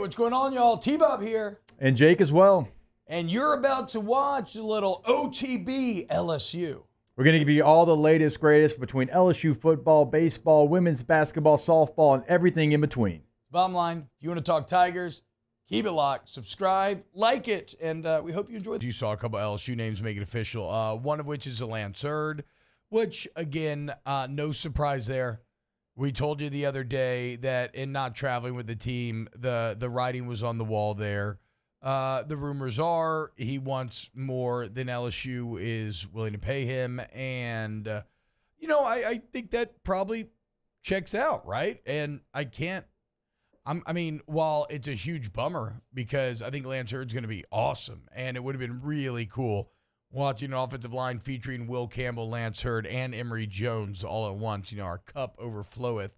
what's going on, y'all? T-Bob here. And Jake as well. And you're about to watch a little OTB LSU. We're going to give you all the latest, greatest between LSU football, baseball, women's basketball, softball, and everything in between. Bottom line, if you want to talk Tigers, keep it locked, subscribe, like it, and we hope you enjoyed. You saw a couple LSU names make it official, one of which is Zalance Heard, which, again, no surprise there. We told you the other day that in not traveling with the team, the writing was on the wall there. The rumors are he wants more than LSU is willing to pay him. And, I think that probably checks out, right? And while it's a huge bummer because I think Lance Heard's going to be awesome, and it would have been really cool watching an offensive line featuring Will Campbell, Lance Heard, and Emory Jones all at once. Our cup overfloweth.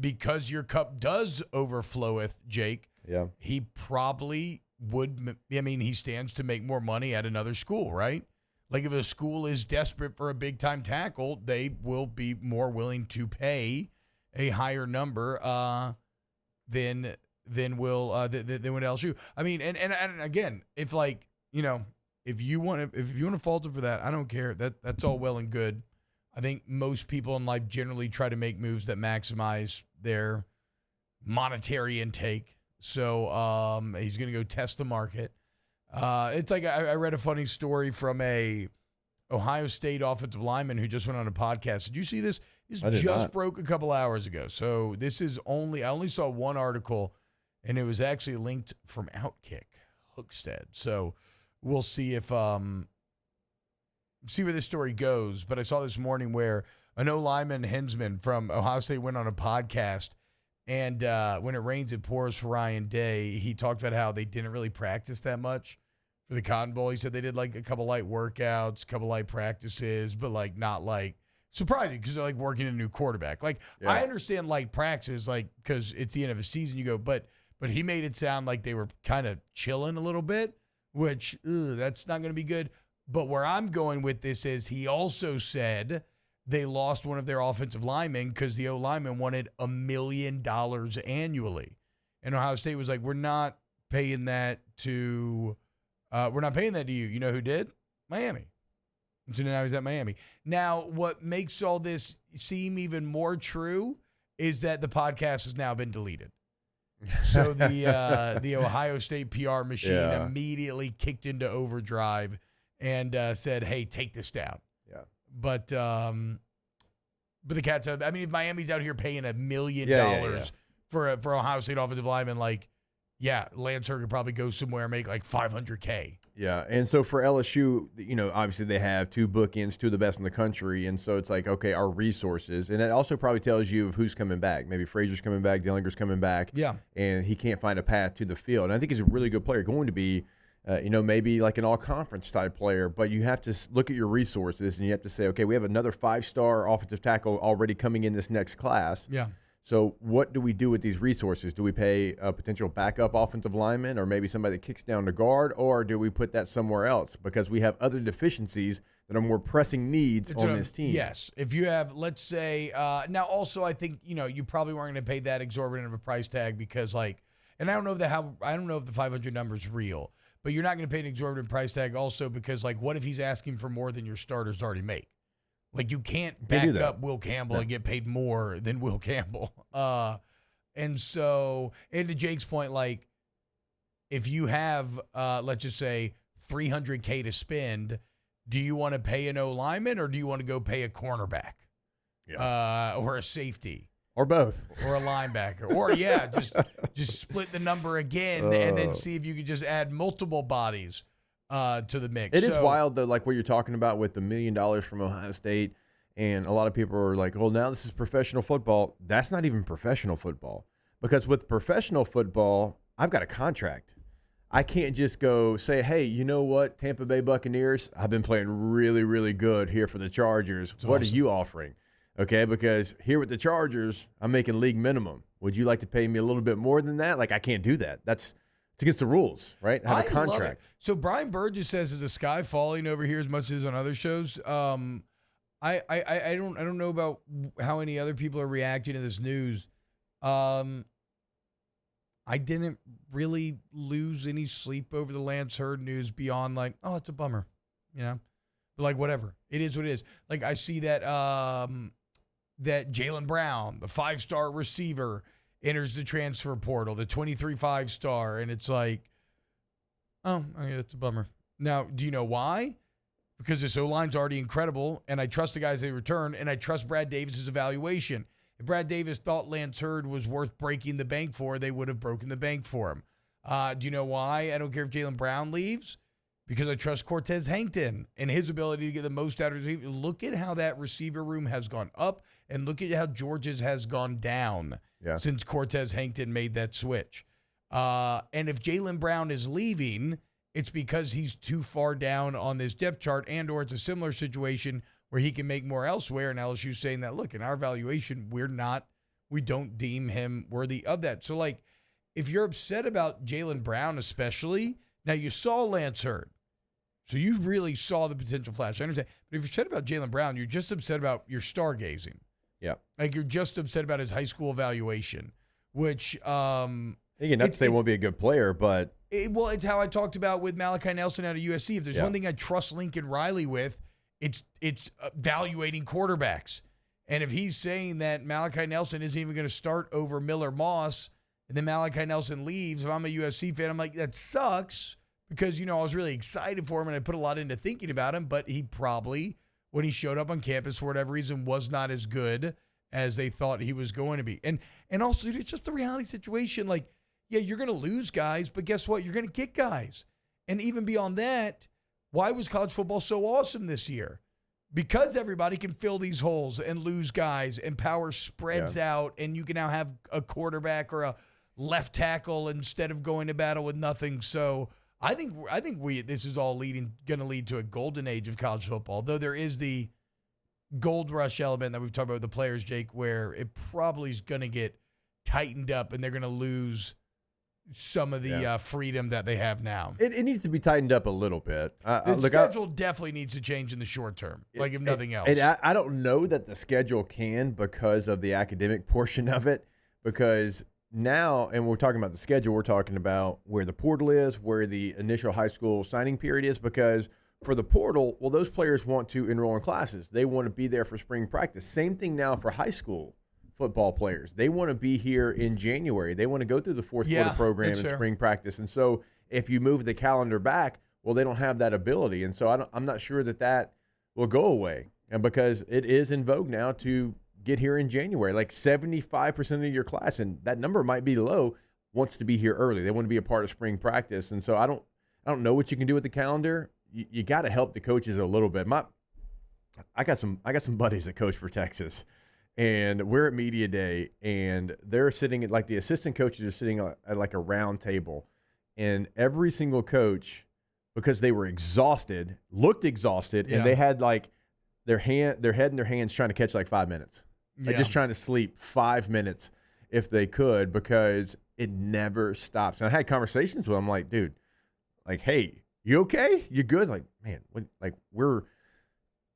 Because your cup does overfloweth, Jake, yeah, he probably would. He stands to make more money at another school, right? Like if a school is desperate for a big-time tackle, they will be more willing to pay a higher number than what LSU. And again, if if you want to falter for that, I don't care. That's all well and good. I think most people in life generally try to make moves that maximize their monetary intake. So he's going to go test the market. It's like I read a funny story from a Ohio State offensive lineman who just went on a podcast. Did you see this? This just broke a couple hours ago. So this is I only saw one article, and it was actually linked from Outkick, Hookstead. So we'll see if see where this story goes. But I saw this morning where an O-lineman, Hensman from Ohio State, went on a podcast, and when it rains, it pours for Ryan Day. He talked about how they didn't really practice that much for the Cotton Bowl. He said they did like a couple light workouts, a couple light practices, but not surprising because they're working a new quarterback. Yeah. I understand light practices, because it's the end of a season. You go, but he made it sound like they were kind of chilling a little bit, which that's not going to be good. But where I'm going with this is he also said they lost one of their offensive linemen because the O-lineman wanted $1 million annually. And Ohio State was like, we're not paying that to you. You know who did? Miami. So now he's at Miami. Now, what makes all this seem even more true is that the podcast has now been deleted. So the Ohio State PR machine immediately kicked into overdrive and said, "Hey, take this down." Yeah. But the Cats have. If Miami's out here paying $1 million for Ohio State offensive lineman, Lance Heard could probably go somewhere and make $500K. Yeah, and so for LSU, obviously they have two bookends, two of the best in the country, and so it's okay, our resources, and it also probably tells you of who's coming back. Maybe Frazier's coming back, Dillinger's coming back, and he can't find a path to the field. And I think he's a really good player, going to be, maybe an all-conference type player, but you have to look at your resources, and you have to say, okay, we have another 5-star offensive tackle already coming in this next class. Yeah. So what do we do with these resources? Do we pay a potential backup offensive lineman or maybe somebody that kicks down the guard, or do we put that somewhere else? Because we have other deficiencies that are more pressing needs on this team. Yes. If you have, let's say, now also I think, you probably weren't going to pay that exorbitant of a price tag because and I don't know if the 500 number is real, but you're not going to pay an exorbitant price tag also because what if he's asking for more than your starters already make? You can't back up Will Campbell and get paid more than Will Campbell. And to Jake's point, if you have, let's just say, $300K to spend, do you want to pay an O-lineman or do you want to go pay a cornerback? Yeah. Or a safety? Or both. Or a linebacker. Or, just split the number again and then see if you could just add multiple bodies to the mix. It is wild, though, what you're talking about with the $1 million from Ohio State, and a lot of people are like, well, now this is professional football. That's not even professional football, because with professional football, I've got a contract. I can't just go say, hey, you know what, Tampa Bay Buccaneers, I've been playing really, really good here for the Chargers. What are you offering? Okay, because here with the Chargers, I'm making league minimum. Would you like to pay me a little bit more than that? I can't do that. It's against the rules, right? I have a contract. Love it. So Brian Burgess says, "Is the sky falling over here as much as on other shows?" I don't know about how any other people are reacting to this news. I didn't really lose any sleep over the Lance Heard news beyond like, oh, it's a bummer, But like whatever, it is what it is. Like I see that that Jaylen Brown, the 5-star receiver, enters the transfer portal, the 23 5-star, and it's like, oh, okay, it's a bummer. Now, do you know why? Because this O-line's already incredible, and I trust the guys they return, and I trust Brad Davis's evaluation. If Brad Davis thought Lance Heard was worth breaking the bank for, they would have broken the bank for him. Do you know why? I don't care if Jaylen Brown leaves, because I trust Cortez Hankton and his ability to get the most out of his receiver. Look at how that receiver room has gone up, and look at how Georgia's has gone down since Cortez Hankton made that switch. And if Jaylen Brown is leaving, it's because he's too far down on this depth chart, and or it's a similar situation where he can make more elsewhere. And LSU's saying that, look, in our valuation, we don't deem him worthy of that. So, like, if you're upset about Jaylen Brown especially, now you saw Lance Heard, so you really saw the potential flash. I understand. But if you're upset about Jaylen Brown, you're just upset about your stargazing. Yeah. Like, you're just upset about his high school evaluation, which not to say he won't be a good player, but it's how I talked about with Malachi Nelson out of USC. If there's one thing I trust Lincoln Riley with, it's evaluating quarterbacks. And if he's saying that Malachi Nelson isn't even going to start over Miller Moss, and then Malachi Nelson leaves, if I'm a USC fan, I'm like, that sucks, because, I was really excited for him and I put a lot into thinking about him, but he probably, when he showed up on campus for whatever reason, was not as good as they thought he was going to be. And also, it's just the reality situation. Like, yeah, you're going to lose guys, but guess what? You're going to get guys. And even beyond that, why was college football so awesome this year? Because everybody can fill these holes and lose guys, and power spreads out, and you can now have a quarterback or a left tackle instead of going to battle with nothing. So I think this is all going to lead to a golden age of college football, though there is the gold rush element that we've talked about with the players, Jake, where it probably is going to get tightened up and they're going to lose some of the freedom that they have now. It needs to be tightened up a little bit. The schedule definitely needs to change in the short term, if nothing else. And I don't know that the schedule can, because of the academic portion of it, because now, and we're talking about the schedule, we're talking about where the portal is, where the initial high school signing period is, because for the portal, well, those players want to enroll in classes. They want to be there for spring practice. Same thing now for high school football players. They want to be here in January. They want to go through the fourth quarter program and spring practice. And so if you move the calendar back, well, they don't have that ability. And so I'm not sure that will go away. And because it is in vogue now to get here in January, like 75% of your class, and that number might be low, wants to be here early. They want to be a part of spring practice. And so I don't know what you can do with the calendar. You got to help the coaches a little bit. I got some buddies that coach for Texas. And we're at media day, and they're sitting at, like, the assistant coaches are sitting at like a round table, and every single coach, because they were exhausted, looked exhausted, and they had like their head in their hands trying to catch like 5 minutes, like just trying to sleep 5 minutes if they could, because it never stops. And I had conversations with them, like, dude, like, hey, you okay? You good? Like, man,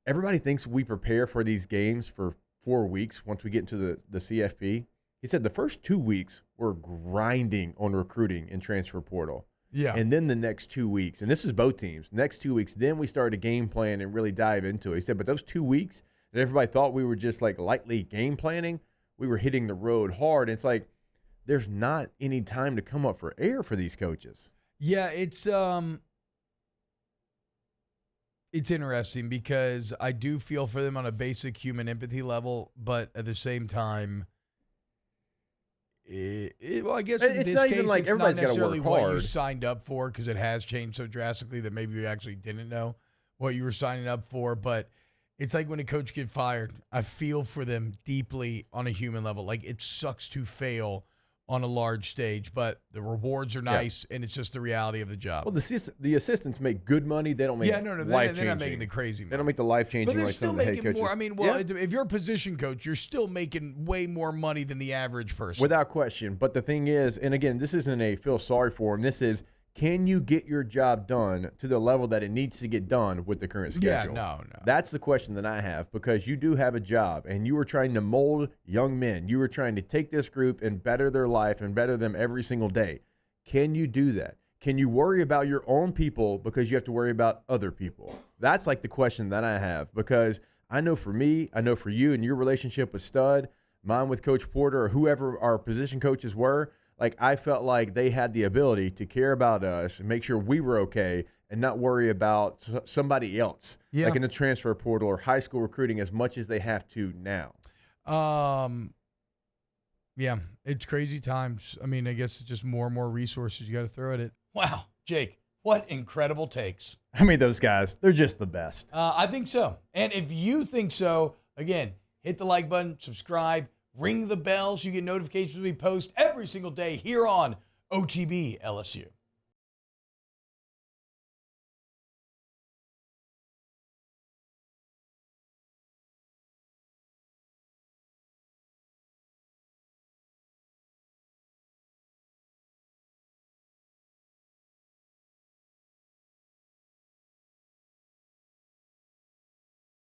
everybody thinks we prepare for these games for 4 weeks once we get into the CFP. He said the first 2 weeks we're grinding on recruiting and transfer portal. Yeah. And then the next 2 weeks, and this is both teams, next 2 weeks, then we started a game plan and really dive into it. He said, but those 2 weeks that everybody thought we were just like lightly game planning, we were hitting the road hard. And it's like, there's not any time to come up for air for these coaches. Yeah, it's interesting because I do feel for them on a basic human empathy level, but at the same time, well, I guess in this case, it's not necessarily what you signed up for, because it has changed so drastically that maybe you actually didn't know what you were signing up for. But it's like when a coach gets fired, I feel for them deeply on a human level. Like, it sucks to fail on a large stage, but the rewards are nice, and it's just the reality of the job. Well, the assistants make good money. They don't make life-changing. They're not making the crazy money. They don't make the life-changing, but they're like still some of the making head coaches. more. I mean, if you're a position coach, you're still making way more money than the average person. Without question. But the thing is, and again, this isn't a feel sorry for him. This is, Can you get your job done to the level that it needs to get done with the current schedule? Yeah, no. That's the question that I have, because you do have a job and you are trying to mold young men. You are trying to take this group and better their life and better them every single day. Can you do that? Can you worry about your own people because you have to worry about other people? That's like the question that I have, because I know for me, I know for you and your relationship with Stud, mine with Coach Porter, or whoever our position coaches were, like I felt like they had the ability to care about us and make sure we were okay and not worry about somebody else, like in the transfer portal or high school recruiting, as much as they have to now. Yeah, it's crazy times. I mean, I guess it's just more and more resources you got to throw at it. Wow, Jake, what incredible takes. I mean, those guys, they're just the best. I think so. And if you think so, again, hit the like button, subscribe, ring the bell so you get notifications when we post every single day here on OTB LSU.